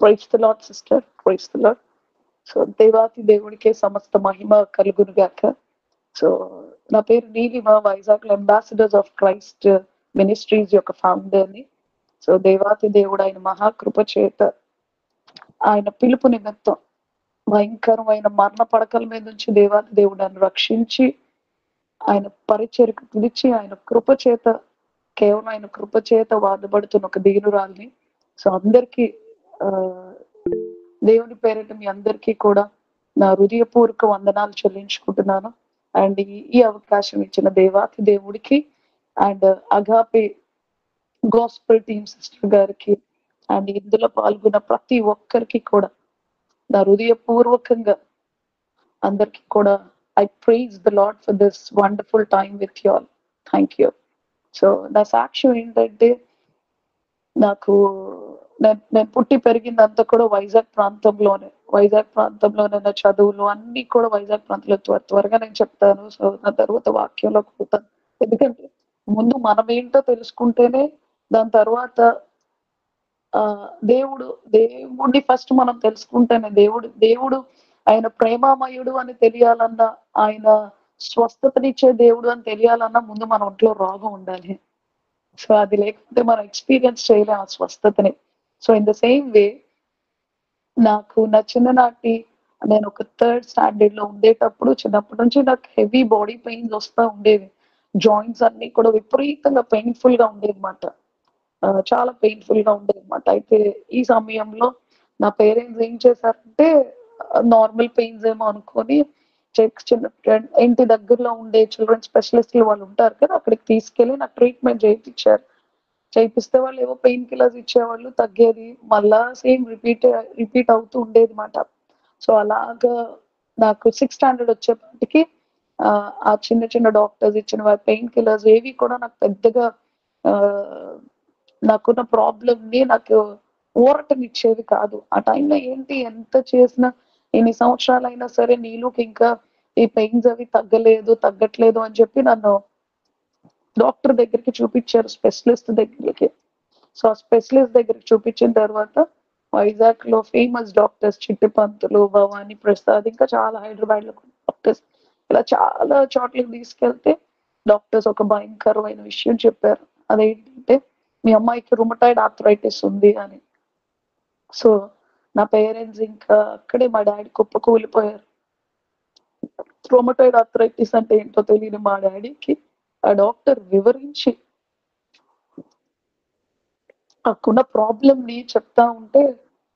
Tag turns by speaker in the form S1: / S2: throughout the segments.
S1: Praise the lord sister, praise the lord. So దేవాతి దేవుడికే సమస్త మహిమ కలుగును గాక. సో నా పేరు నీలిమ, వైజాగ్ లో అంబాసిడర్స్ ఆఫ్ క్రైస్ట్ మినిస్ట్రీస్ యొక్క ఫౌండర్ని. సో దేవాతి దేవుడు ఆయన మహాకృప చేత ఆయన పిలుపు నిమిత్తం భయంకరమైన మరణ పడకల మీద నుంచి దేవాతి దేవుడు నన్ను రక్షించి ఆయన పరిచర్కు పిలిచి ఆయన కృప చేత, కేవలం ఆయన కృప చేత వాడబడుతున్న ఒక దీనురాల్ని. సో అందరికీ దేవుని పేరిట మీ అందరికీ కూడా నా హృదయపూర్వక వందనాలు చెల్లించుకుంటున్నాను. అండ్ ఈ అవకాశం ఇచ్చిన దేవాతి దేవుడికి and Agape gospel team sister గారికి అండ్ ఇందులో పాల్గొన్న ప్రతి ఒక్కరికి కూడా నా హృదయపూర్వకంగా అందరికి కూడా I praise the lord for this wonderful time with you all. Thank you. So నా సాక్ష్యం ఏంటంటే, నాకు నేను పుట్టి పెరిగిందంతా కూడా వైజాగ్ ప్రాంతంలోనే నా చదువులు అన్ని కూడా వైజాగ్ ప్రాంతంలో. త్వరగా నేను చెప్తాను. సో నా తర్వాత వాక్యంలో పోతాను. ఎందుకంటే ముందు మనం ఏంటో తెలుసుకుంటేనే దాని తర్వాత దేవుడిని ఫస్ట్ మనం తెలుసుకుంటేనే దేవుడు ఆయన ప్రేమామయుడు అని తెలియాలన్నా, ఆయన స్వస్థతనిచ్చే దేవుడు అని తెలియాలన్నా ముందు మన ఒంట్లో రోగం ఉండాలి. సో అది లేకపోతే మనం ఎక్స్పీరియన్స్ చేయలేం ఆ స్వస్థతని. So in the same way నాకు నా చిన్ననాటి నేను ఒక 3rd స్టాండర్డ్ లో ఉండేటప్పుడు చిన్నప్పటి నుంచి నాకు హెవీ బాడీ పెయిన్స్ వస్తూ ఉండేవి. జాయింట్స్ అన్ని కూడా విపరీతంగా పెయిన్ఫుల్ గా ఉండేది అనమాట. చాలా పెయిన్ఫుల్ గా ఉండేది అనమాట. అయితే ఈ సమయంలో నా పేరెంట్స్ ఏం చేశారంటే, నార్మల్ పెయిన్స్ ఏమో అనుకొని చిన్న ఇంటి దగ్గరలో ఉండే చిల్డ్రన్ స్పెషలిస్ట్లు వాళ్ళు ఉంటారు కదా, అక్కడికి తీసుకెళ్లి నాకు ట్రీట్మెంట్ చేయిస్తే వాళ్ళు ఏవో పెయిన్ కిల్లర్స్ ఇచ్చేవాళ్ళు, తగ్గేది, మళ్ళా సేమ్ రిపీట్ అవుతూ ఉండేది మాట. సో అలాగా నాకు 6th స్టాండర్డ్ వచ్చేప్పటికి ఆ చిన్న చిన్న డాక్టర్స్ ఇచ్చిన పెయిన్ కిల్లర్స్ ఏవి కూడా నాకు పెద్దగా నాకున్న ప్రాబ్లమ్ని నాకు ఊరటనిచ్చేవి కాదు. ఆ టైంలో ఏంటి, ఎంత చేసినా ఎన్ని సంవత్సరాలైనా సరే నీలోకి ఇంకా ఈ పెయిన్స్ అవి తగ్గట్లేదు అని చెప్పి నన్ను డాక్టర్ దగ్గరికి చూపించారు, స్పెషలిస్ట్ దగ్గరికి. సో ఆ స్పెషలిస్ట్ దగ్గరికి చూపించిన తర్వాత వైజాగ్ లో ఫేమస్ డాక్టర్స్ చిట్టి పంతులు, భవానీ ప్రసాద్, ఇంకా చాలా హైదరాబాద్ లో డాక్టర్స్, ఇలా చాలా చోట్లకి తీసుకెళ్తే డాక్టర్స్ ఒక భయంకరమైన విషయం చెప్పారు. అదేంటంటే, మీ అమ్మాయికి రుమటాయిడ్ ఆర్థరైటిస్ ఉంది అని. సో నా పేరెంట్స్ ఇంకా అక్కడే మా డాడీ కుప్పకూలిపోయారు. రుమటాయిడ్ ఆర్థరైటిస్ అంటే ఏంటో తెలియని మా డాడీకి ఆ డాక్టర్ వివరించి నాకున్న ప్రాబ్లం ని చెప్తా ఉంటే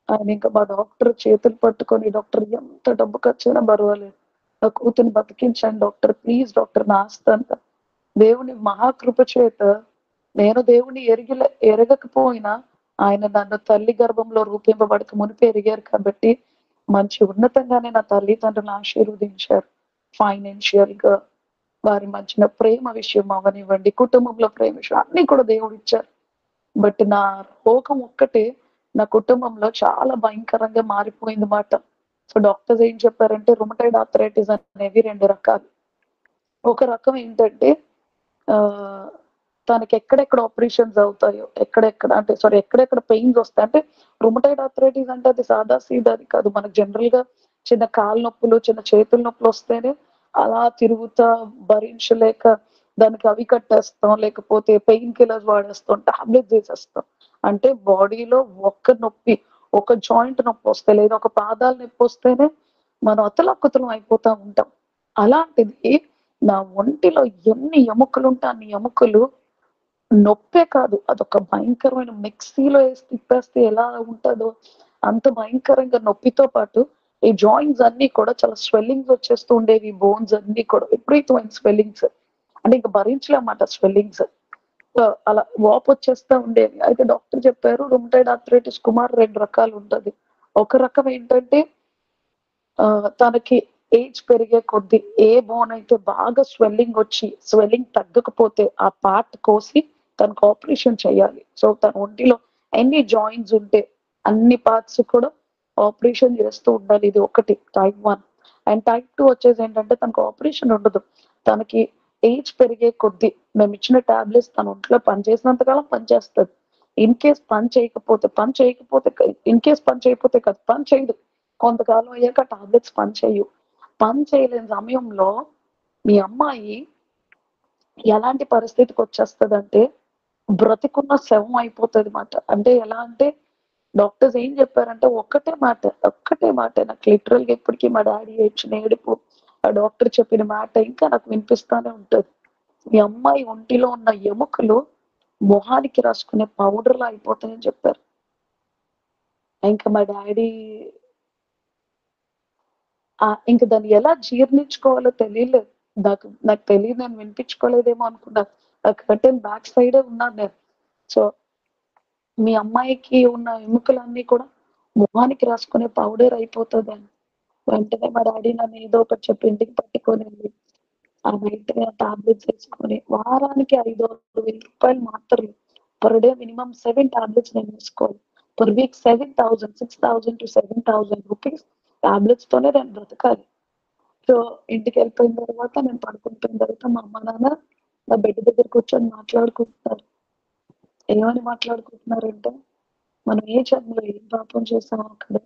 S1: ఆయన ఇంకా మా డాక్టర్ చేతులు పట్టుకొని, డాక్టర్ ఎంత డబ్బు ఖర్చైనా పర్వాలేదు, నా కూతుర్ని బతికించండి డాక్టర్, ప్లీజ్ డాక్టర్, నా ఆస్తంత. దేవుని మహాకృప చేత నేను దేవుని ఎరగకపోయినా ఆయన నన్ను తల్లి గర్భంలో రూపింపబడక మునిపే ఎరిగారు కాబట్టి మంచి ఉన్నతంగానే నా తల్లిదండ్రులను ఆశీర్వదించారు. ఫైనాన్షియల్ గా, వారి మధ్యన ప్రేమ విషయం అవనివ్వండి, కుటుంబంలో ప్రేమ విషయం అన్ని కూడా దేవుడు ఇచ్చారు. బట్ నా రోగం ఒక్కటే నా కుటుంబంలో చాలా భయంకరంగా మారిపోయింది మాట. సో డాక్టర్స్ ఏం చెప్పారంటే, రుమటాయిడ్ ఆర్థరైటిస్ అనేవి 2 రకాలు. ఒక రకం ఏంటంటే తనకి ఎక్కడెక్కడ ఆపరేషన్స్ అవుతాయో, ఎక్కడెక్కడ పెయిన్స్ వస్తాయి అంటే, రుమటాయిడ్ ఆర్థరైటిస్ అంటే అది సాదా సీదాది కాదు. మనకు జనరల్ గా చిన్న కాళ్ళ నొప్పులు, చిన్న చేతుల నొప్పులు వస్తేనే అలా తిరుగుతా భరించలేక దానికి అవి కట్టేస్తాం, లేకపోతే పెయిన్ కిల్లర్స్ వాడేస్తాం, టాబ్లెట్స్ వేసేస్తాం. అంటే బాడీలో ఒక జాయింట్ నొప్పి వస్తే, లేదా ఒక పాదాల నొప్పి వస్తేనే మనం అతలాకుతలం అయిపోతా ఉంటాం. అలాంటిది నా ఒంటిలో ఎన్ని ఎముకలు ఉంటే అన్ని ఎముకలు నొప్పే కాదు, అదొక భయంకరమైన మిక్సీలో వేసి తిప్పేస్తే ఎలా ఉంటుందో అంత భయంకరంగా నొప్పితో పాటు ఈ జాయింట్స్ అన్ని కూడా చాలా స్వెల్లింగ్స్ వచ్చేస్తూ ఉండేవి. బోన్స్ అన్ని కూడా విపరీతమైన స్వెల్లింగ్స్, అంటే ఇంకా భరించలేమాట స్వెల్లింగ్స్. అలా వాపు వచ్చేస్తూ ఉండేవి. అయితే డాక్టర్ చెప్పారు, రుమటాయిడ్ ఆర్థరైటిస్ కుమార్ 2 రకాలు ఉంటది. ఒక రకం ఏంటంటే తనకి ఏజ్ పెరిగే కొద్దీ ఏ బోన్ అయితే బాగా స్వెల్లింగ్ తగ్గకపోతే ఆ పార్ట్ కోసి తనకు ఆపరేషన్ చేయాలి. సో తన ఒంటిలో ఎన్ని జాయింట్స్ ఉంటే అన్ని పార్ట్స్ కూడా ఆపరేషన్ చేస్తూ ఉండాలి. ఇది ఒకటి, టైప్ 1. అండ్ టైప్ 2 వచ్చేసి ఏంటంటే తనకు ఆపరేషన్ ఉండదు. తనకి ఏజ్ పెరిగే కొద్దీ మేము ఇచ్చిన టాబ్లెట్స్ తన ఒంట్లో పనిచేసినంతకాలం పనిచేస్తుంది. ఇన్ కేస్ పని చేయకపోతే ఇన్ కేస్ పని చేయకపోతే కాదు, పని చేయదు. కొంతకాలం అయ్యాక టాబ్లెట్స్ పని చేయవు. పని చేయలేని సమయంలో మీ అమ్మాయి ఎలాంటి పరిస్థితికి వచ్చేస్తదంటే, బ్రతికున్న శవం అయిపోతది మాట. అంటే ఎలా అంటే డాక్టర్స్ ఏం చెప్పారంటే ఒక్కటే మాట నాకు లిటరల్‌గా ఇప్పటికి మా డ్యాడీ ఏడ్చిన ఏడుపు, ఆ డాక్టర్ చెప్పిన మాట ఇంకా నాకు వినిపిస్తానే ఉంటది. "మీ అమ్మాయి ఒంటిలో ఉన్న ఎముకలు మొహానికి రాసుకునే పౌడర్‌లా అయిపోతాయని" చెప్పారు. ఇంకా మా డ్యాడీ ఇంక దాన్ని ఎలా జీర్ణించుకోవాలో తెలియలేదు. నాకు తెలీదు, నేను వినిపించుకోలేదేమో అనుకున్నా. ఆ కర్టెన్ బ్యాక్ సైడే ఉన్నాను నేను. సో, మీ అమ్మాయికి ఉన్న ఎముకలన్నీ కూడా మొహానికి రాసుకునే పౌడర్ అయిపోతదని. వెంటనే మా డ్యాడీ నన్ను ఏదో ఒకటి చెప్పి ఇంటికి పట్టుకొనెళ్ళి, ఆ నైట్ టాబ్లెట్స్ ఏసుకొని వారానికి 5,000 మాత్రలు. పర్ డే మినిమమ్ 7 టాబ్లెట్స్ నేను ఏసుకోవాలి. పర్ వీక్ 7,000, 6,000-7,000 రూపీస్ టాబ్లెట్స్ తోనే నేను బ్రతకాలి. సో, ఇంటికెళ్ళిపోయిన తర్వాత నేను పడుకొని పోయిన తర్వాత మా అమ్మ, నాన్న నా బెడ్ దగ్గర కూర్చొని మాట్లాడుకుంటున్నారు. ఏమని మాట్లాడుకుంటున్నారంటే, మనం ఏ జన్మలో ఏం పాపం చేశామో అక్కడ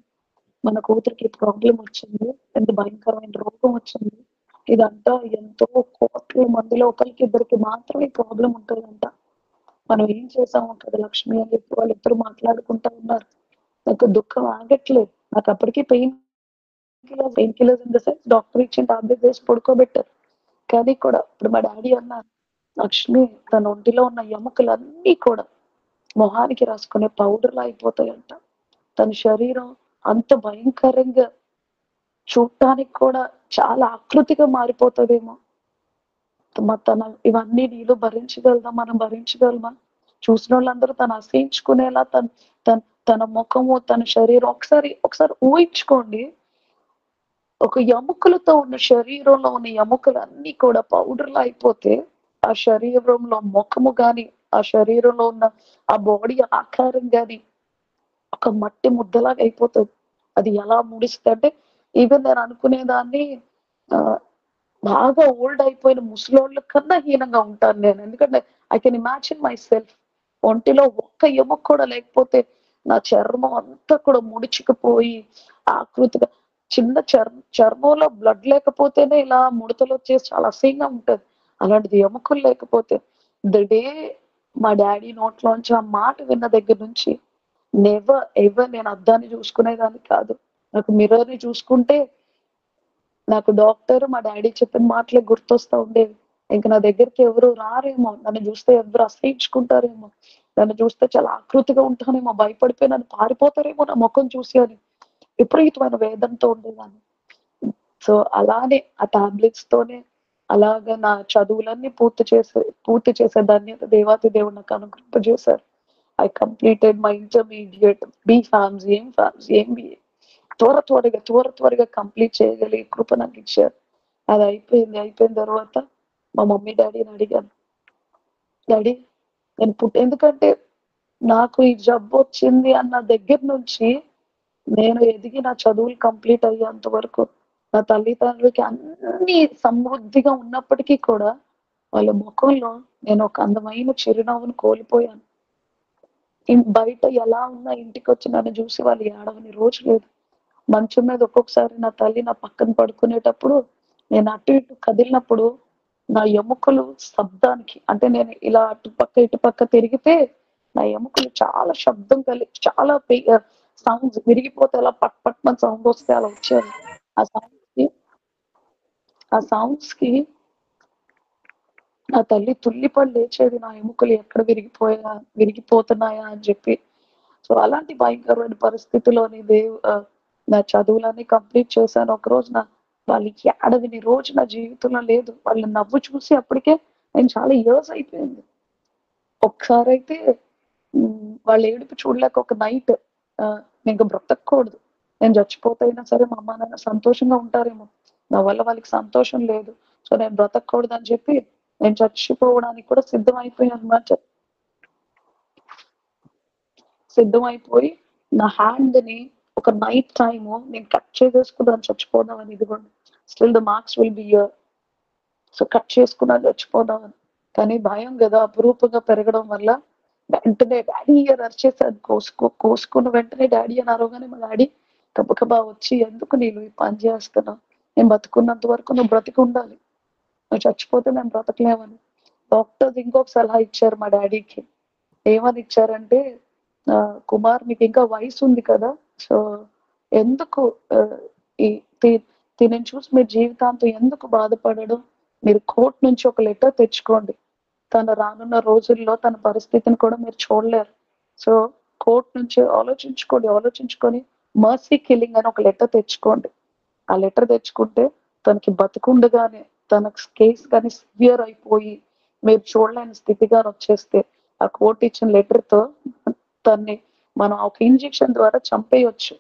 S1: మన కూతురికి ప్రాబ్లమ్ వచ్చింది. ఎంత భయంకరమైన రోగం వచ్చింది. ఇదంతా ఎంతో కోట్ల మందిలో ఒకళ్ళకి ఇద్దరికి మాత్రమే ప్రాబ్లమ్ ఉంటదంట. మనం ఏం చేసామో కదా లక్ష్మి అని చెప్పి వాళ్ళిద్దరూ మాట్లాడుకుంటా ఉన్నారు. నాకు దుఃఖం ఆగట్లేదు. నాకు అప్పటికి pain killers in the sense doctor ఇచ్చిన టాబ్లెట్స్ వేసి పడుకోబెట్టారు. కానీ కూడా ఇప్పుడు మా డ్యాడీ అన్నారు, "లక్ష్మి తన ఒంటిలో ఉన్న ఎముకలన్నీ కూడా మొహానికి రాసుకునే పౌడర్‌లా అయిపోతాయంట. తన శరీరం అంత భయంకరంగా చూడటానికి కూడా చాలా ఆకృతిగా మారిపోతదేమో. తన ఇవన్నీ నీలో భరించగలదా? మనం భరించగలమా? చూసినోళ్ళందరూ తను అసహించుకునేలా తన తన ముఖము, తన శరీరం ఒకసారి ఊహించుకోండి. ఒక ఎముకలతో ఉన్న శరీరంలో ఉన్న ఎముకలన్నీ కూడా పౌడర్‌లా అయిపోతే, ఆ శరీరంలో ముఖము గాని, ఆ శరీరంలో ఉన్న ఆ బాడీ ఆకారం గాని ఒక మట్టి ముద్దలాగా అయిపోతది. అది ఎలా ముడిస్తే అంటే ఈవెన్ నేను అనుకునేదాన్ని ఆహ్, బాగా ఓల్డ్ అయిపోయిన ముసలోళ్ళ కన్నా హీనంగా ఉంటాను నేను. ఎందుకంటే I can imagine myself. ఒంటిలో ఒక్క ఎముక కూడా లేకపోతే నా చర్మం అంతా కూడా ముడుచుకుపోయి ఆకృతిగా చిన్న చర్మంలో బ్లడ్ లేకపోతేనే ఇలా ముడతలొచ్చేసి చాలా అసహ్యంగా ఉంటది. అలాంటిది ఎముకలు లేకపోతే ద డే మా డ్యాడీ నోట్లోంచి ఆ మాట విన్న దగ్గర నుంచి నెవర్ ఎవర్ నేను అద్దాన్ని చూసుకునేదాన్ని కాదు. నాకు మిర్రర్‌ని చూసుకుంటే నాకు డాక్టర్, మా డ్యాడీ చెప్పిన మాటలే గుర్తొస్తా ఉండేవి. ఇంక నా దగ్గరికి ఎవరు రారేమో! నన్ను చూస్తే ఎవరు అసహించుకుంటారేమో! నన్ను చూస్తే చాలా ఆకృతిగా ఉంటానేమో! భయపడిపోయి నన్ను పారిపోతారేమో నా మొఖం చూసి అని విపరీతమైన వేదనతో ఉండేదాన్ని. సో, అలానే ఆ టాబ్లెట్స్‌తోనే అలాగా నా చదువులన్నీ పూర్తి చేసే ధన్యత దేవాతి దేవుడు నాకు అనుగ్రహింపజేశారు. I completed my intermediate B pharmacy, M pharmacy, MBA. త్వరగా కంప్లీట్ చేయగలిగే కృప నాకిచ్చారు. అది అయిపోయింది. అయిపోయిన తర్వాత మా మమ్మీ డ్యాడీని అడిగాను. డ్యాడీ ఎందుకంటే నాకు ఈ జబ్బొచ్చింది అన్న దగ్గర నుంచి నేను ఎదిగి నా చదువులు కంప్లీట్ అయ్యేంత వరకు నా తల్లిదండ్రులకి అన్నీ సమృద్ధిగా ఉన్నప్పటికీ కూడా వాళ్ళ మొఖంలో నేను ఒక అందమైన చిరునవ్వును కోల్పోయాను. బయట ఎలా ఉన్నా ఇంటికొచ్చి నన్ను చూసి వాళ్ళు ఏడవని రోజు లేదు. మంచం మీద ఒక్కొక్కసారి నా తల్లి నా పక్కన పడుకునేటప్పుడు నేను అటు ఇటు కదిలినప్పుడు నా ఎముకలు శబ్దానికి అంటే నేను ఇలా ఇటు పక్క తిరిగితే నా ఎముకలు చాలా శబ్దం చాలా సౌండ్స్ విరిగిపోతే అలా పట్ పట్ మని సౌండ్ వస్తే అలా వచ్చేది. ఆ సౌండ్స్‌కి ఆ సౌండ్స్‌కి నా తల్లి తుల్లిపడి లేచేది. నా ఎముకలు ఎక్కడ విరిగిపోతున్నాయా అని చెప్పి. సో, అలాంటి భయంకరమైన పరిస్థితిలోని నా చదువులన్నీ కంప్లీట్ చేశాను. ఒక రోజున వాళ్ళు ఏడవని రోజు నా జీవితంలో లేదు. వాళ్ళ నవ్వు చూసి అప్పటికే నేను చాలా ఇయర్స్ అయిపోయింది. ఒకసారైతే వాళ్ళ ఏడుపు చూడలేక ఒక నైట్ నేనింక బ్రతకూడదు. నేను చచ్చిపోతే అయినా సరే మా అమ్మ, నాన్న సంతోషంగా ఉంటారేమో! నా వల్ల వాళ్ళకి సంతోషం లేదు. సో, నేను బ్రతకూడదని చెప్పి నేను చచ్చిపోవడానికి కూడా సిద్ధమైపోయానన్నమాట. సిద్ధమైపోయి నా హ్యాండ్‌ని ఒక నైట్ టైము నేను కట్ చేసేసుకున్నాను చచ్చిపోదామని ఇదిగోండి. Still the marks will be here. So, cut చేసుకున్నాను చచ్చిపోదామని. కానీ భయం గదా! అపురూపంగా పెరగడం వల్ల వెంటనే డాడీ అని అరిచేసాను. కోసుకున్న వెంటనే డాడీ అని అరవగానే మా డాడీ గబగబా వచ్చి, "ఎందుకు నీవు ఈ పని చేస్తున్నావు? నేను బతికున్నంత వరకు నువ్వు బ్రతికుండాలి. నువ్వు చచ్చిపోతే మేము బ్రతకలేమని." డాక్టర్స్ ఇంకొక సలహా ఇచ్చారు మా డాడీకి. ఏమని ఇచ్చారంటే, "కుమార్ నీకింకా వయసుంది కదా! సో, ఎందుకు ఈ తి తినని చూసి మీరు జీవితాంతం ఎందుకు బాధపడడం? మీరు కోర్ట్ నుంచి ఒక లెటర్ తెచ్చుకోండి. తను రానున్న రోజుల్లో తన పరిస్థితిని కూడా మీరు చూడలేరు. సో, కోర్ట్ నుంచి ఆలోచించుకొని మర్సీ కిల్లింగ్ అని ఒక లెటర్ తెచ్చుకోండి. ఆ లెటర్ తెచ్చుకుంటే తనకి బతికుండగానే తన కేస్ గాని సివియర్ అయిపోయి మీరు చూడలేని స్థితి గాని వచ్చేస్తే ఆ కోర్ట్ ఇచ్చిన లెటర్‌తో తన్ని మనం ఒక ఇంజెక్షన్ ద్వారా చంపేయొచ్చు"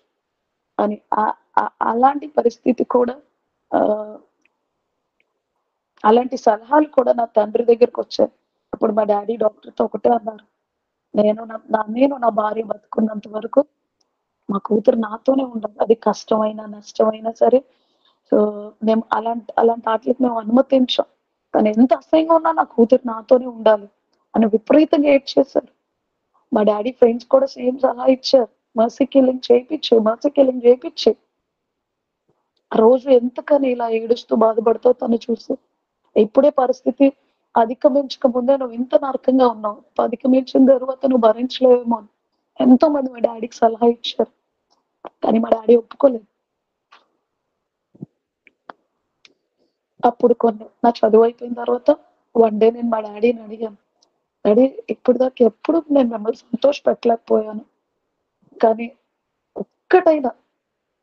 S1: అని అలాంటి పరిస్థితి కూడా ఆహ్, అలాంటి సలహాలు కూడా నా తండ్రి దగ్గరకొచ్చాయి. అప్పుడు మా డ్యాడీ డాక్టర్‌తో ఒకటే అన్నారు. నేను నా భార్య బతుకున్నంత వరకు మా కూతురు నాతోనే ఉండాలి. అది కష్టమైనా, నష్టమైనా సరే. సో, మేము అలాంటి ఆటిలకి మేము అనుమతించం. తనెంత అసహ్యంగా ఉన్నా నా కూతురు నాతోనే ఉండాలి అని విపరీతంగా ఏడ్చేశారు. మా డ్యాడీ ఫ్రెండ్స్ కూడా సేమ్ సలహా ఇచ్చారు. మర్సీ కిల్లింగ్ చేపిచ్చి. ఆ రోజు ఎంతకని ఇలా ఏడుస్తూ బాధపడతావు తను చూసి. ఇప్పుడే పరిస్థితి అధిగమించక ముందే నువ్వు ఇంత నరకంగా ఉన్నావు. అధిగమించిన తరువాత నువ్వు భరించలేవేమో అని. ఎంతో మంది మా డ్యాడీకి సలహా ఇచ్చారు. కానీ మా డ్యాడీ ఒప్పుకోలేదు. అప్పుడు నా చదువు అయిపోయిన తర్వాత వన్ డే నేను మా డ్యాడీని అడిగాను. డ్యాడీ ఇప్పటిదాకా ఎప్పుడు నేను మిమ్మల్ని సంతోషపెట్టలేకపోయాను. కానీ ఒక్కటైనా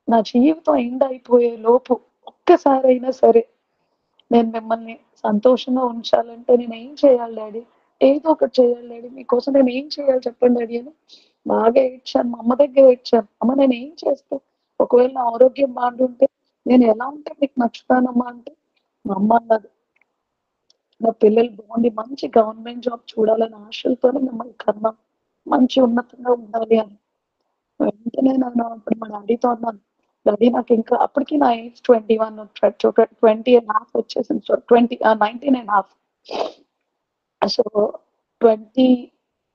S1: నా జీవితం ఎండ్ అయిపోయే లోపు ఒక్కసారైనా సరే నేను మిమ్మల్ని సంతోషంగా ఉంచాలంటే నేనేం చేయాలి డ్యాడీ? ఏదో ఒకటి చేయాలి డ్యాడీ. మీకోసం నేనేం చేయాలి చెప్పండి డ్యాడీ అని బాగా ఏడ్చాను. మా అమ్మ దగ్గర ఏడ్చాను. అమ్మ నేనేం చేస్తా? ఒకవేళ నా ఆరోగ్యం బాగుంటే నేను ఎలా ఉంటే మీకు నచ్చుతానమ్మా అంటే, మా అమ్మ అన్నది, "నా పిల్లలు బాగుండి మంచి గవర్నమెంట్ జాబ్ చూడాలనే ఆశలతోనే మిమ్మల్ని కన్నాం. మంచి ఉన్నతంగా ఉండాలి" అని. వెంటనే నేను అప్పుడు మా డ్యాడీతో అన్నాను. డ్యాడీ నాకింకా అప్పటికి నా ఏజ్ 21 20 ½ వచ్చేసింది. So, 19 ½ so, 20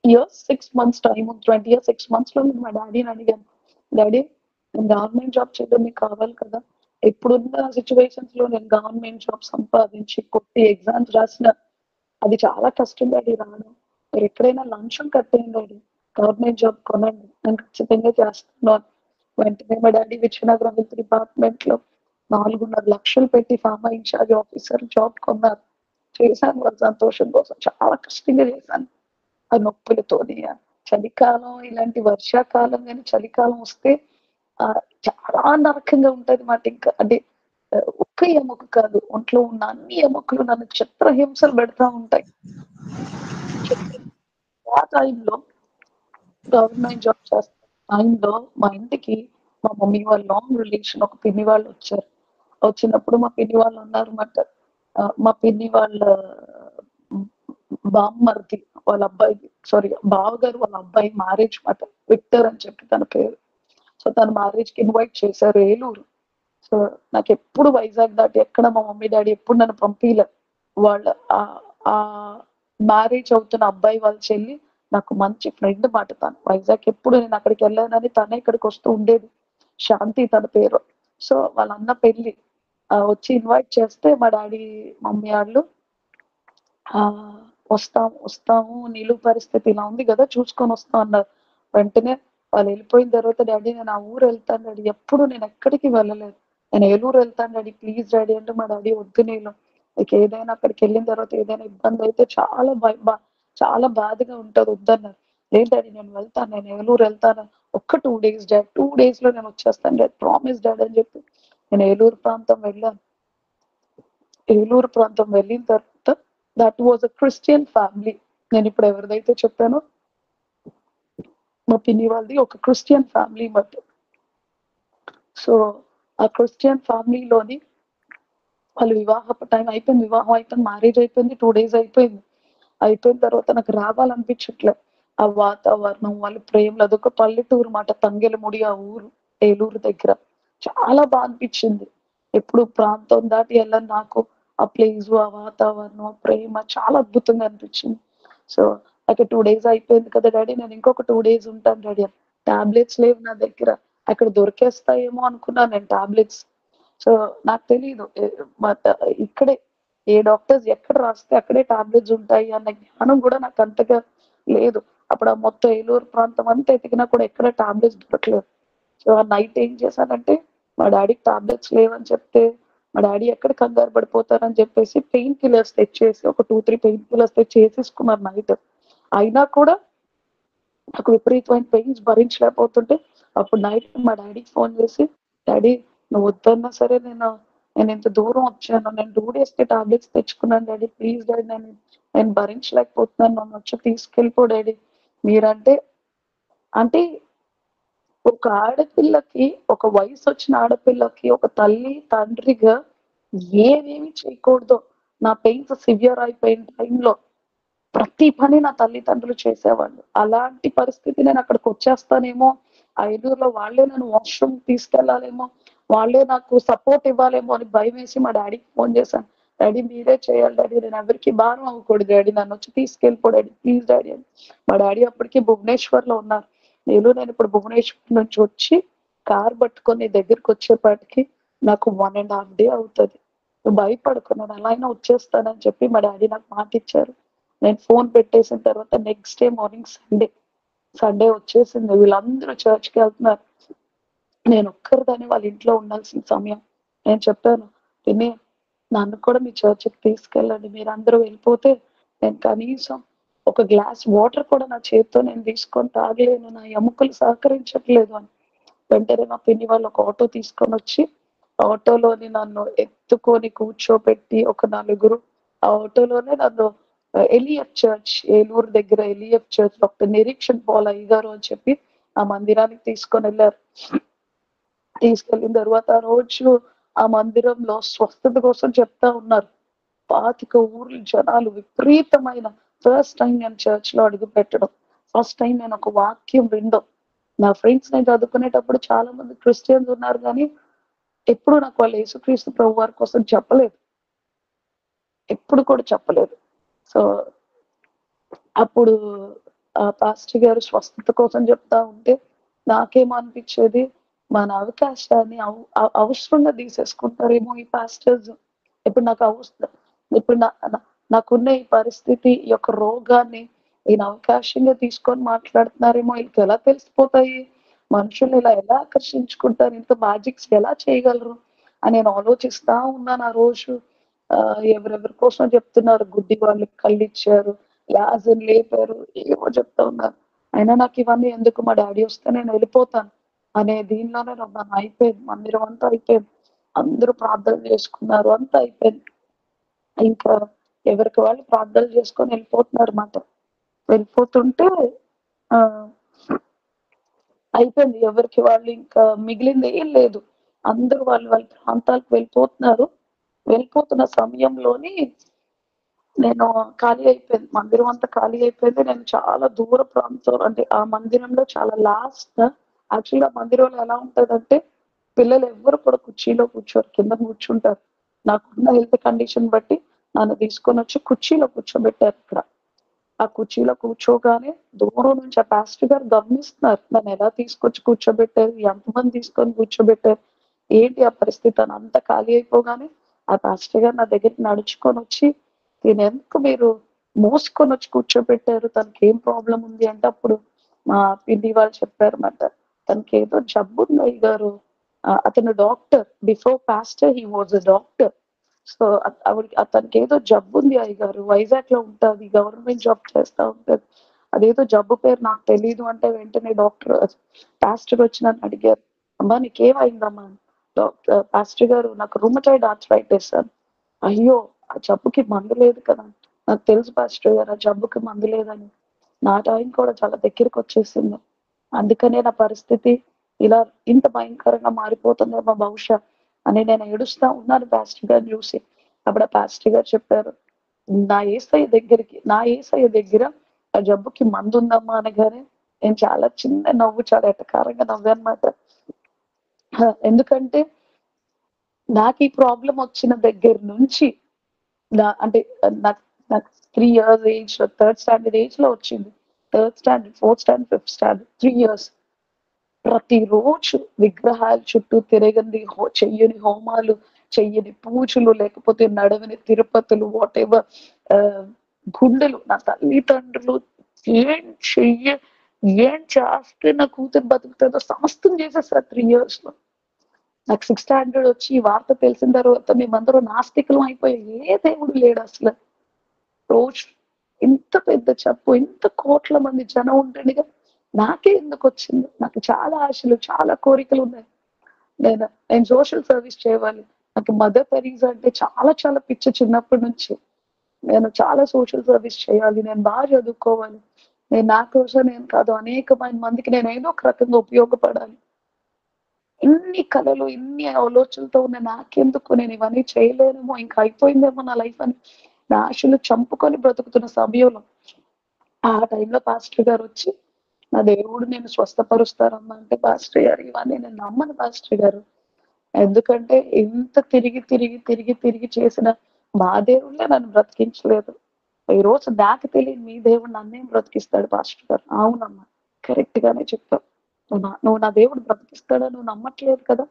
S1: years 6 months time 20 years 6 మంత్స్‌లో నేను మా డ్యాడీని అడిగాను. డ్యాడీ నేను గవర్నమెంట్ జాబ్ చేయడానికి కావాలి కదా! ఇప్పుడున్న సిట్యుయేషన్స్‌లో నేను గవర్నమెంట్ జాబ్ సంపాదించి కొట్టి ఎగ్జామ్స్ రాసిన అది చాలా కష్టం డ్యాడీ రావడం. మీరెక్కడైనా లంచం కట్టేయండి డ్యాడీ. గవర్నమెంట్ జాబ్ కొనండి. నేను ఖచ్చితంగా చేస్తాను అని. వెంటనే మా డ్యాడీ విజయనగరం హెల్త్ డిపార్ట్‌మెంట్‌లో 4.5 లక్షలు పెట్టి ఫార్మా ఇన్‌చార్జ్ ఆఫీసర్ జాబ్ కొన్నారు. చేశాను వాళ్ళ సంతోషం కోసం. చాలా కష్టంగా చేశాను. ఆ నొప్పులతోని, చలికాలం ఇలాంటి వర్షాకాలం గాని, చలికాలం వస్తే చాలా నరకంగా ఉంటది మాకింక. అంటే ఒక్క ఎముక కాదు. ఒంట్లో ఉన్న అన్ని ఎముకలు నన్ను చిత్రహింసలు పెడతా ఉంటాయి. ఆ టైంలో గవర్నమెంట్ జాబ్ చేస్తున్న టైంలో మా ఇంటికి మా మమ్మీ వాళ్ళ లాంగ్ రిలేషన్ ఒక పిన్ని వాళ్ళొచ్చారు. వచ్చినప్పుడు మా పిన్ని వాళ్ళన్నారన్నమాట. మా పిన్ని వాళ్ళ హ్మ్, బామ్మర్ది వాళ్ళ అబ్బాయిది బావగారు వాళ్ళ అబ్బాయి మ్యారేజ్ మాట. విక్టర్ అని చెప్పి తన పేరు. సో, తన మ్యారేజ్‌కి ఇన్వైట్ చేశారు ఏలూరు. సో, నాకెప్పుడు వైజాగ్ దాటి ఎక్కడ మా మమ్మీ, డ్యాడీ ఎప్పుడు నన్ను పంపియలే. వాళ్ళ ఆహ్, ఆహ్, మ్యారేజ్ అవుతున్న అబ్బాయి వాళ్ళ చెల్లి నాకు మంచి ఫ్రెండ్ మాట తను. వైజాగ్ ఎప్పుడు నేను అక్కడికెళ్ళానని తనే ఇక్కడికొస్తూ ఉండేది. శాంతి తన పేరు. సో, వాళ్ళ అన్న పెళ్లి వచ్చి ఇన్వైట్ చేస్తే మా డ్యాడీ, మమ్మీ ఆళ్ళు ఆహ్, వస్తాము. నీలు పరిస్థితి ఇలా ఉంది గదా! చూసుకొనొస్తాం అన్నారు. వెంటనే వాళ్ళెళ్ళిపోయిన తర్వాత డ్యాడీ నేను ఆ ఊరెళ్తాను డ్యాడీ. ఎప్పుడు నేనెక్కడికి వెళ్ళలేదు. నేను ఏలూరు ఎళ్తాను డ్యాడీ ప్లీజ్ డ్యాడీ అంటే మా డ్యాడీ వద్దు నీలు. నీకేదైనా అక్కడికెళ్ళిన తర్వాత ఏదైనా ఇబ్బందయితే చాలా బాధగా ఉంటది వద్దన్నారు. లేదు డ్యాడీ నేను వెళ్తాను. నేను ఏలూరు ఎళ్తాను. ఒక్క 2 డేస్ డ్యాడీ. 2 డేస్‌లో నేనొచ్చేస్తాను డ్యాడీ. ప్రామిస్ డ్యాడీ అని చెప్పి నేను ఏలూరు ప్రాంతం వెళ్ళాను. ఏలూరు ప్రాంతం వెళ్ళిన తర్వాత that was a Christian family. నేనిప్పుడు ఎవరిదైతే చెప్పానో మా పిన్ని వాళ్ళది ఒక క్రిస్టియన్ ఫ్యామిలీ మాట. సో, ఆ క్రిస్టియన్ ఫ్యామిలీలోని వాళ్ళు వివాహపు టైం అయిపోయింది. వివాహం అయిపోయింది. మ్యారేజ్ అయిపోయింది. 2 డేస్ అయిపోయింది. అయిపోయిన తర్వాత నాకు రావాలనిపించట్లే. ఆ వాతావరణం, వాళ్ళ ప్రేమలు అదొక పల్లెటూరు మాట. తంగెలముడి ఆ ఊరు. ఏలూరు దగ్గర. చాలా అనిపించింది. ఎప్పుడు ప్రాంతం దాటి ఎళ్ళని నాకు ఆ ప్లేసు, ఆ వాతావరణం, ఆ ప్రేమ చాలా అద్భుతంగా అనిపించింది. సో, అక్కడ 2 days అయిపోయింది కదా డాడీ, నేను ఇంకొక 2 days ఉంటాను డాడీ అని. టాబ్లెట్స్ లేవు నా దగ్గర. అక్కడ దొరికేస్తాయేమో అనుకున్నాను నేను టాబ్లెట్స్. సో నాకు తెలీదు బట్ ఇక్కడే ఏ డాక్టర్స్ ఎక్కడ రాస్తే అక్కడే టాబ్లెట్స్ ఉంటాయి అన్న జ్ఞానం కూడా నాకు అంతగా లేదు. అప్పుడు ఆ మొత్తం ఏలూరు ప్రాంతం అంతా ఎతికినా కూడా ఎక్కడ టాబ్లెట్స్ దొరకలేదు. సో ఆ నైట్ ఏం చేశానంటే మా డాడీకి టాబ్లెట్స్ లేవని చెప్తే మా డాడీ ఎక్కడ కంగారు పడిపోతారని చెప్పేసి పెయిన్ కిల్లర్స్ తెచ్చేసి ఒక 2-3 పెయిన్ కిల్లర్స్ తెచ్చి వేసేసుకున్నారు నైట్. అయినా కూడా నాకు విపరీతమైన పెయిన్స్ భరించలేకపోతుంటే అప్పుడు నైట్ మా డాడీకి ఫోన్ చేసి, డాడీ నువ్వు వద్దన్నా సరే నేను ఇంత దూరం వచ్చాను, నేను 2 days టాబ్లెట్స్ తెచ్చుకున్నాను డాడీ, ప్లీజ్ డాడీ నేను భరించలేకపోతున్నాను, నన్ను వచ్చి తీసుకెళ్ళిపో డాడీ. మీరంటే అంటే ఒక ఆడపిల్లకి, ఒక వయసు వచ్చిన ఆడపిల్లకి ఒక తల్లి తండ్రిగా ఏమేమి చేయకూడదో నా పెయిన్స్ సివియర్ అయిపోయిన టైంలో ప్రతి పని నా తల్లిదండ్రులు చేసేవాళ్ళు. అలాంటి పరిస్థితి నేను అక్కడికి వచ్చేస్తానేమో, ఆ ఏలూరులో వాళ్ళే నన్ను వాష్‌రూమ్ తీసుకెళ్ళాలేమో, వాళ్ళే నాకు సపోర్ట్ ఇవ్వాలేమో అని భయమేసి మా డాడీకి ఫోన్ చేశాను. డాడీ మీరే చేయాలి డాడీ, నేను ఎవరికీ భారం అవ్వకూడదు డాడీ, నన్నొచ్చి తీసుకెళ్ళిపో డాడీ, ప్లీజ్ డాడీ అని. మా డాడీ అప్పటికి భువనేశ్వర్‌లో ఉన్నారు. నేను ఇప్పుడు భువనేశ్వర్ నుంచి వచ్చి కార్ పట్టుకొని నీ దగ్గరకొచ్చేపాటికి నాకు 1 ½ డే అవుతది. నువ్వు భయపడకు, నేను ఎలా అయినా వచ్చేస్తానని చెప్పి మా డాడీ నాకు మాటిచ్చారు. నేను ఫోన్ పెట్టేసిన తర్వాత నెక్స్ట్ డే మార్నింగ్ సండే వచ్చేసింది. వీళ్ళందరూ చర్చ్‌కి వెళ్తున్నారు. నేను ఒక్కరిదాన్నే వాళ్ళ ఇంట్లో ఉండాల్సిన సమయం. నేను చెప్పాను, పిన్ని నన్ను కూడా మీ చర్చ్‌కి తీసుకెళ్ళండి. మీరందరూ వెళ్ళిపోతే నేను కనీసం ఒక గ్లాస్ వాటర్ కూడా నా చేత్తో నేను తీసుకొని తాగలేను. నా ఎముకలు సహకరించట్లేదు అని. వెంటనే మా పిన్ని వాళ్ళు ఒక ఆటో తీసుకొనొచ్చి, ఆటోలోని నన్ను ఎత్తుకొని కూర్చోబెట్టి ఒక నలుగురు ఆ ఆటోలోనే నన్ను ఎలియట్ చర్చ్, ఏలూరు దగ్గర Elliot church doctor Nireekshan Paul అయ్యగారు అని చెప్పి ఆ మందిరానికి తీసుకొనెళ్లారు. తీసుకెళ్ళిన తర్వాత ఆ రోజు ఆ మందిరంలో స్వస్థత కోసం చెప్తా ఉన్నారు. 25 ఊర్ల జనాలు విపరీతమైన ఫస్ట్ టైం నేను చర్చ్‌లో అడుగుపెట్టడం. ఫస్ట్ టైం నేను ఒక వాక్యం వినడం. నా ఫ్రెండ్స్ నేను చదువుకునేటప్పుడు చాలా మంది క్రిస్టియన్స్ ఉన్నారు గానీ, ఎప్పుడు నాకు వాళ్ళు యేసుక్రీస్తు ప్రభువారి కోసం చెప్పలేదు. ఎప్పుడు కూడా చెప్పలేదు. సో, అప్పుడు పాస్టర్ గారు స్వస్థత కోసం చెప్తా ఉంటే నాకేమో అనిపిచ్చేది, మన అవకాశాన్ని అవసరంగా తీసేసుకుంటారేమో ఈ పాస్టర్స్. ఇప్పుడు నాకు ఇప్పుడు నా నా నాకున్న ఈ పరిస్థితి, ఈ యొక్క రోగాన్ని ఈయన అవకాశంగా తీసుకొని మాట్లాడుతున్నారేమో, ఈళ్ళకెలా తెలిసిపోతాయి? మనుషుల్ని ఇలా ఎలా ఆకర్షించుకుంటారు? ఇంత మ్యాజిక్స్ ఎలా చేయగలరు? అని నేను ఆలోచిస్తా ఉన్నాను ఆ రోజు. ఎవరెవరి కోసమో చెప్తున్నారు. గుడ్డి వాళ్ళకి కళ్ళిచ్చారు, లాజర్‌ని లేపారు, ఏవో చెప్తా ఉన్నారు. అయినా నాకు ఇవన్నీ ఎందుకు, మా డ్యాడీ వస్తే నేను వెళ్ళిపోతాను అనే దీనిలోనే ఉన్నాను. అయిపోయింది. మందిరం అంతా అయిపోయింది. అందరూ ప్రార్థనలు చేసుకున్నారు. అంతా అయిపోయింది. ఇంకా ఎవరికి వాళ్ళు ప్రార్థనలు చేసుకొని వెళ్ళిపోతున్నారన్నమాట. వెళ్ళిపోతుంటే ఆహ్, అయిపోయింది. ఎవరికి వాళ్ళు ఇంకా మిగిలింది ఏం లేదు. అందరూ వాళ్ళ వాళ్ళ ప్రాంతాలకు వెళ్ళిపోతున్నారు. వెళ్ళిపోతున్న సమయంలోని నేను ఖాళీ అయిపోయింది. మందిరం అంతా ఖాళీ అయిపోయింది. నేను చాలా దూర ప్రాంతం, అంటే ఆ మందిరంలో చాలా లాస్ట్. యాక్చువల్‌గా మందిరంలో ఎలా ఉంటదంటే పిల్లలు ఎవ్వరు కూడా కుర్చీలో కూర్చోరు. కింద కూర్చుంటారు. నాకున్న హెల్త్ కండిషన్ బట్టి నన్ను తీసుకొనొచ్చి కుర్చీలో కూర్చోబెట్టారక్కడ. ఆ కుర్చీలో కూర్చోగానే దూరం నుంచి ఆ పాస్టర్ గారు గమనిస్తున్నారు. నన్నెలా తీసుకొచ్చి కూర్చోబెట్టారు? ఎంతమంది తీసుకొని కూర్చోబెట్టారు? ఏంటి ఆ పరిస్థితి అని. అంతా ఖాళీ అయిపోగానే ఆ పాస్టర్ గారు నా దగ్గరికి నడుచుకొనొచ్చి, "దీన్నెందుకు మీరు మోసుకొనొచ్చి కూర్చోబెట్టారు? తనకేం ప్రాబ్లమ్ ఉంది?" అంటే అప్పుడు మా పిన్ని వాళ్ళు చెప్పారన్నమాట. "తనకేదో జబ్బుంది అయ్యగారు. అతను doctor. Before pastor he was a doctor. So, అతనికేదో జబ్బుంది అయ్యగారు. వైజాగ్‌లో ఉంటాది. గవర్నమెంట్ జాబ్ చేస్తా ఉంటది. అదేదో జబ్బు పేరు నాకు తెలీదు" అంటే వెంటనే పాస్టర్ వచ్చి నన్ను అడిగారు. "అమ్మా నీకేమైందమ్మా?" పాస్టర్ గారు, "నాకు రుమటాయిడ్ ఆర్థరైటిస్" అని. అయ్యో! ఆ జబ్బుకి మందు లేదు కదా! నాకు తెలుసు పాస్టర్ గారు ఆ జబ్బుకి మందు లేదని. నా టైం కూడా చాలా దగ్గరకొచ్చేసింది. అందుకనే నా పరిస్థితి ఇలా ఇంత భయంకరంగా మారిపోతుందేమో బహుశా అని నేను ఏడుస్తా ఉన్నాను పాస్టర్ గారిని చూసి. అప్పుడు ఆ పాస్టర్ గారు చెప్పారు, నా యేసయ్య దగ్గర ఆ జబ్బుకి మందుందమ్మా" అనగానే నేను చాలా చిన్న నవ్వు, చాలా ఎటకారంగా నవ్వానన్నమాట. ఎందుకంటే నాకీ ప్రాబ్లమ్ వచ్చిన దగ్గర నుంచి అంటే నాకు నాకు 3 ఇయర్స్ ఏజ్ లో, థర్డ్ స్టాండర్డ్ ఏజ్ లో వచ్చింది. Third standard, fourth standard, fifth standard 3 years. ప్రతిరోజు విగ్రహాల చుట్టూ తిరగంది, చెయ్యని హోమాలు, చెయ్యని పూజలు, లేకపోతే నడవని తిరుపతులు, వాట్ ఎవర్, గుండెలు. నా తల్లిదండ్రులు ఏం చెయ్య ఏం చేస్తే నా కూతురు బతుకుతుందో సమస్తం చేసేసారు 3 ఇయర్స్ లో. నాకు 6th స్టాండర్డ్ వచ్చి ఈ వార్త తెలిసిన తర్వాత మేమందరం నాస్తికులం అయిపోయాం. ఏ దేవుడు లేడు అసలు. రోజు ఇంత పెద్ద చెప్పు, ఇంత కోట్ల మంది జనం ఉంటుండగా నాకే ఎందుకు వచ్చింది? నాకు చాలా ఆశలు, చాలా కోరికలు ఉన్నాయి. నేను సోషల్ సర్వీస్ చేయాలి. నాకు మదర్ తెరీసా అంటే చాలా చాలా పిచ్చి చిన్నప్పటి నుంచి. నేను చాలా సోషల్ సర్వీస్ చేయాలి, నేను బాగా చదువుకోవాలి, నేను నా కోసం నేను కాదు అనేకమైన మందికి నేను ఏదో ఒక రకంగా ఉపయోగపడాలి. ఇన్ని కళలు, ఇన్ని ఆలోచనలతో ఉన్న నాకెందుకు, నేను ఇవన్నీ చేయలేనేమో, ఇంకా అయిపోయిందేమో నా లైఫ్ అని నా ఆశలు చంపుకొని బ్రతుకుతున్న సమయంలో ఆ టైంలో పాస్టర్ గారు వచ్చి, నా దేవుడు నేను స్వస్థపరుస్తారమ్మా అంటే, పాస్టర్ గారు ఇవన్నీ నేను నమ్మను పాస్టర్ గారు. ఎందుకంటే ఎంత తిరిగి తిరిగి తిరిగి తిరిగి చేసిన మా దేవుళ్ళే నన్ను బ్రతికించలేదు. ఈ రోజు నాకు తెలియని మీ దేవుడు నన్నేం బ్రతికిస్తాడు పాస్టర్ గారు. అవునమ్మా, కరెక్ట్ గానే చెప్పావు. నువ్వు నా దేవుడు బ్రతికిస్తాడా, నువ్వు నమ్మట్లేదు కదా.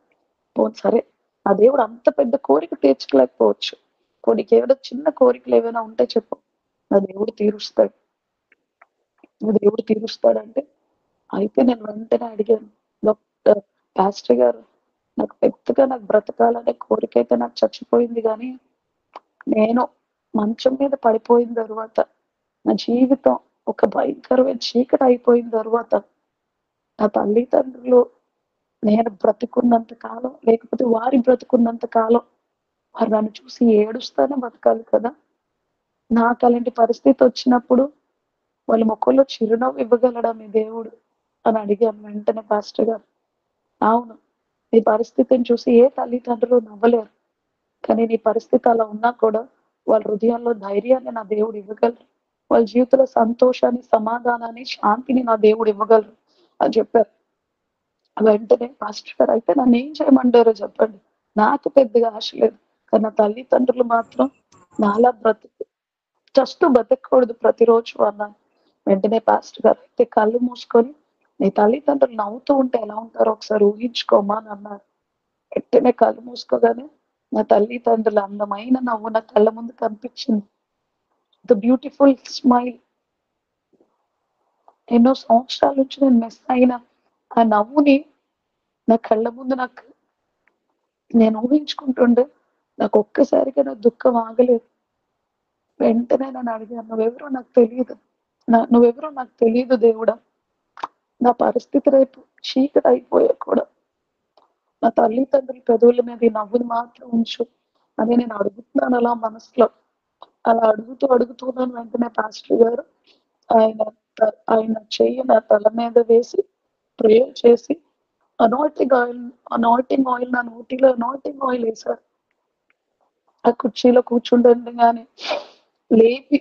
S1: పోనీ సరే, నా దేవుడు అంత పెద్ద కోరిక తీర్చుకోలేకపోవచ్చు. నీకు ఏమైనా చిన్న కోరికలు ఏమైనా ఉంటే చెప్పు, నా దేవుడు తీరుస్తాడు. నా దేవుడు తీరుస్తాడంటే, అయితే నేను వెంటనే అడిగాను, డాక్టర్ పాస్టర్ గారు, నాకు పెద్దగా నాకు బ్రతకాలనే కోరిక అయితే నాకు చచ్చిపోయింది, కానీ నేను మంచం మీద పడిపోయిన తర్వాత నా జీవితం ఒక భయంకరమైన చీకటి అయిపోయిన తర్వాత నా తల్లిదండ్రులు నేను బ్రతుకున్నంత కాలం, లేకపోతే వారి బ్రతుకున్నంత కాలం వారు నన్ను చూసి ఏడుస్తానే బతకాలి కదా. నాకు అలాంటి పరిస్థితి వచ్చినప్పుడు వాళ్ళ ముఖంలో చిరునవ్వు ఇవ్వగలడా మీ దేవుడు అని అడిగాను వెంటనే పాస్టర్ గారు. అవును, నీ పరిస్థితిని చూసి ఏ తల్లిదండ్రులు నవ్వలేరు, కానీ నీ పరిస్థితి అలా ఉన్నా కూడా వాళ్ళ హృదయాల్లో ధైర్యాన్ని నా దేవుడు ఇవ్వగలరు, వాళ్ళ జీవితంలో సంతోషాన్ని, సమాధానాన్ని, శాంతిని నా దేవుడు ఇవ్వగలరు అని చెప్పారు. వెంటనే పాస్టర్ గారు, అయితే నన్ను ఏం చేయమంటారో చెప్పండి, నాకు పెద్దగా ఆశ లేదు, కానీ నా తల్లిదండ్రులు మాత్రం నాలా జస్ట్ బతకూడదు ప్రతిరోజు అన్నాను. వెంటనే పాస్టర్ గారు, అయితే కళ్ళు మూసుకొని నీ తల్లిదండ్రులు నవ్వుతూ ఉంటే ఎలా ఉంటారో ఒకసారి ఊహించుకోమా అని అన్నారు. వెంటనే కళ్ళు మూసుకోగానే నా తల్లిదండ్రుల అందమైన నవ్వు నా కళ్ళ ముందు కనిపించింది. The beautiful smile. ఎన్నో సంవత్సరాల నుంచి నేను మిస్ అయిన ఆ నవ్వుని నా కళ్ళ ముందు నేను ఊహించుకుంటుండే నాకు ఒక్కసారిగా నా దుఃఖం ఆగలేదు. వెంటనే నన్ను అడిగాను, నువ్వెవరో నాకు తెలియదు, నువ్వెవరో నాకు తెలియదు దేవుడా. నా పరిస్థితి రేపు చీకటి అయిపోయా కూడా నా తల్లిదండ్రుల పెదవుల మీద ఈ నవ్వుని మాత్రం ఉంచు అని నేను అడుగుతున్నాను అలా మనసులో. అలా అడుగుతూ అడుగుతున్నాను. వెంటనే పాస్టర్ గారు ఆయన ఆయన చెయ్యి నా తల మీద వేసి ప్రేయర్ చేసి అనాయింటింగ్ ఆయిల్ నా నోటిలో అనాయింటింగ్ ఆయిల్ వేశారు. ఆ కుర్చీలో కూర్చుండగానే లేపి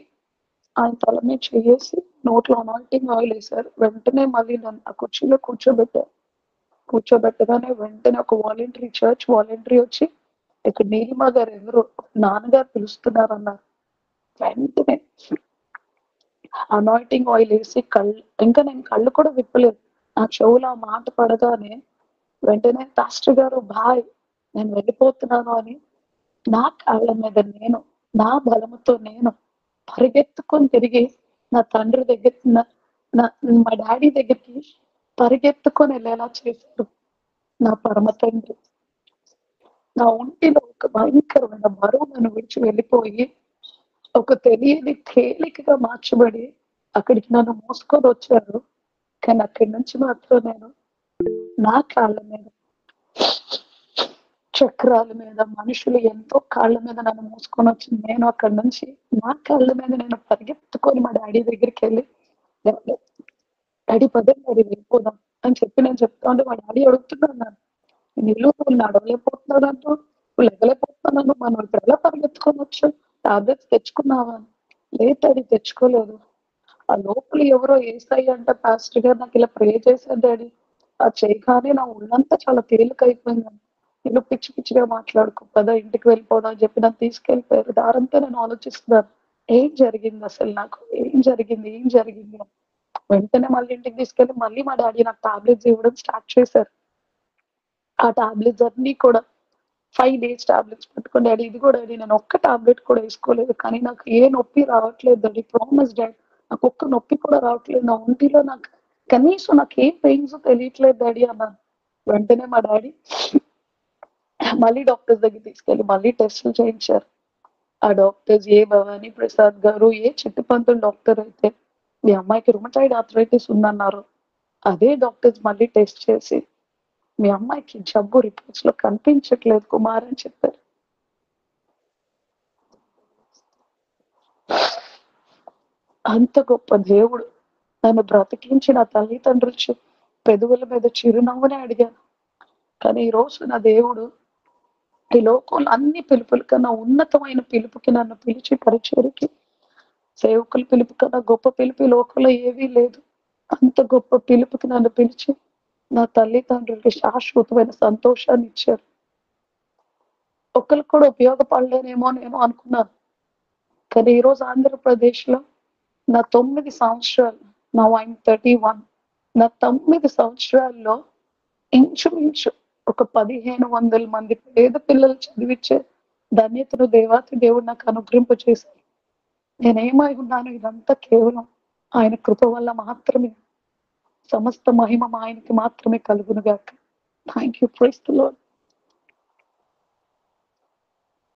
S1: ఆయన తల మీద చేసి నోట్లో అనాయింటింగ్ ఆయిల్ వేశారు. వెంటనే మళ్ళీ నన్ను ఆ కుర్చీలో కూర్చోబెట్టారు. కూర్చోబెట్టగానే వెంటనే ఒక చర్చ్ వాలంటరీ వచ్చి, ఇక్కడ నీలిమ గారు ఎవరు, నాన్నగారు పిలుస్తున్నారు అన్నారు. వెంటనే అనాయింటింగ్ ఆయిల్ వేసి ఇంకా నేను కళ్ళు కూడా విప్పలేదు. నా చెవులో ఆ మాట పడగానే వెంటనే పాస్టర్ గారు బాయ్, నేను వెళ్ళిపోతున్నాను అని నా కాళ్ళ మీద నేను, నా బలముతో నేను పరిగెత్తుకొని తిరిగి నా తండ్రి దగ్గర, మా డాడీ దగ్గరికి పరిగెత్తుకొని వెళ్ళేలా చేశారు నా పరమ తండ్రి. నా ఒంటిలో ఒక భయంకరమైన బరువు నన్ను విడిచి వెళ్ళిపోయి ఒక తెలియని తేలికగా మార్చబడి అక్కడికి నన్ను మోసుకొని వచ్చారు. కానీ అక్కడి నుంచి మాత్రం నేను నా కాళ్ళ మీద, చక్రాల మీద, మనుషులు ఎంతో కాళ్ళ మీద నన్ను మోసుకొని వచ్చింది. నేను అక్కడి నుంచి నా కాళ్ళ మీద నేను పరిగెత్తుకొని మా డాడీ దగ్గరికి వెళ్ళి, డాడీ పదండి, డాడీ వెళ్ళిపోదాం అని చెప్పి నేను చెప్తా ఉంటే మా డాడీ అడుగుతున్నాను, నువ్వు నడవలేకపోతున్నానంటూ, నువ్వు లెగలేకపోతున్నాను, మనం ఇప్పుడు ఎలా పరిగెత్తుకొని వచ్చావు, టాబ్లెట్స్ తెచ్చుకున్నావా? లేదు డాడీ, తెచ్చుకోలేదు. ఆ లోపల ఎవరో ఏసయ్య అంట పాస్టర్ గారు నాకు ఇలా ప్రే చేశారు డాడీ. ఆ చేయగానే నా ఒళ్ళంతా చాలా తేలిక అయిపోయిందని. నేను పిచ్చి పిచ్చిగా మాట్లాడుకో కదా, ఇంటికి వెళ్ళిపోదా అని చెప్పి నన్ను తీసుకెళ్ళిపోయారు. దారంతా నేను ఆలోచిస్తున్నాను, ఏం జరిగింది అసలు నాకు? ఏం జరిగింది? ఏం జరిగింది? అని. వెంటనే మళ్ళీ ఇంటికి తీసుకెళ్ళి మళ్ళీ మా డ్యాడీ నాకు టాబ్లెట్స్ ఇవ్వడం స్టార్ట్ చేశారు. ఆ టాబ్లెట్స్ అన్నీ కూడా 5 డేస్ టాబ్లెట్స్ పట్టుకొని డ్యాడీ ఇదిగో డ్యాడీ నేను ఒక్క టాబ్లెట్ కూడా ఏసుకోలేదు. కానీ నాకు ఏ నొప్పి రావట్లేదు డ్యాడీ. Promise daddy. నాకొక్క నొప్పి కూడా రావట్లేదు. నా ఒంటిలో నాకు కనీసం నాకేం పెయిన్స్ తెలియట్లేదు డ్యాడీ అన్నాను. వెంటనే మా డ్యాడీ మళ్ళీ డాక్టర్స్ దగ్గరికి తీసుకెళ్ళి మళ్ళీ టెస్టులు చేయించారు. ఆ డాక్టర్స్ ఏ భవానీ ప్రసాద్ గారు, ఏ చిట్టుపంతులు డాక్టర్ అయితే మీ అమ్మాయికి రుమటాయిడ్ ఆర్థరైటిస్ ఉందన్నారు. అదే డాక్టర్స్ మళ్ళీ టెస్ట్ చేసి మీ అమ్మాయికి జబ్బు రిపోర్ట్స్ లో కనిపించట్లేదు కుమార్ అని చెప్పారు. అంత గొప్ప దేవుడు నన్ను బ్రతికించి నా తల్లిదండ్రులు పెదవుల మీద చిరునవ్వునే అడిగాను. కానీ ఈ రోజు నా దేవుడు ఈ లోకంలో అన్ని పిలుపుల కన్నా ఉన్నతమైన పిలుపుకి నన్ను పిలిచి పరిచర్యకి సేవకుల పిలుపు కన్నా గొప్ప పిలుపు ఈ లోకంలో ఏవీ లేదు. అంత గొప్ప పిలుపుకి నన్ను పిలిచి నా తల్లిదండ్రులకి శాశ్వతమైన సంతోషాన్ని ఇచ్చారు. ఒకరికి కూడా ఉపయోగపడలేనేమో అనుకున్నాను. కానీ ఈరోజు ఆంధ్రప్రదేశ్‌లో నా 9 సంవత్సరాలు నౌ ఐయామ్ 31 నా 9 సంవత్సరాల్లో ఇంచుమించు ఒక 1500 మంది పేద పిల్లలు చదివించే ధన్యతను దేవాతి దేవుడు నాకు అనుగ్రహింపచేశారు. నేనేమై ఉన్నాను ఇదంతా కేవలం ఆయన కృప వల్ల మాత్రమే. సమస్త మహిమ ఆయనకి మాత్రమే కలుగును గాక. Thank you. Praise the lord.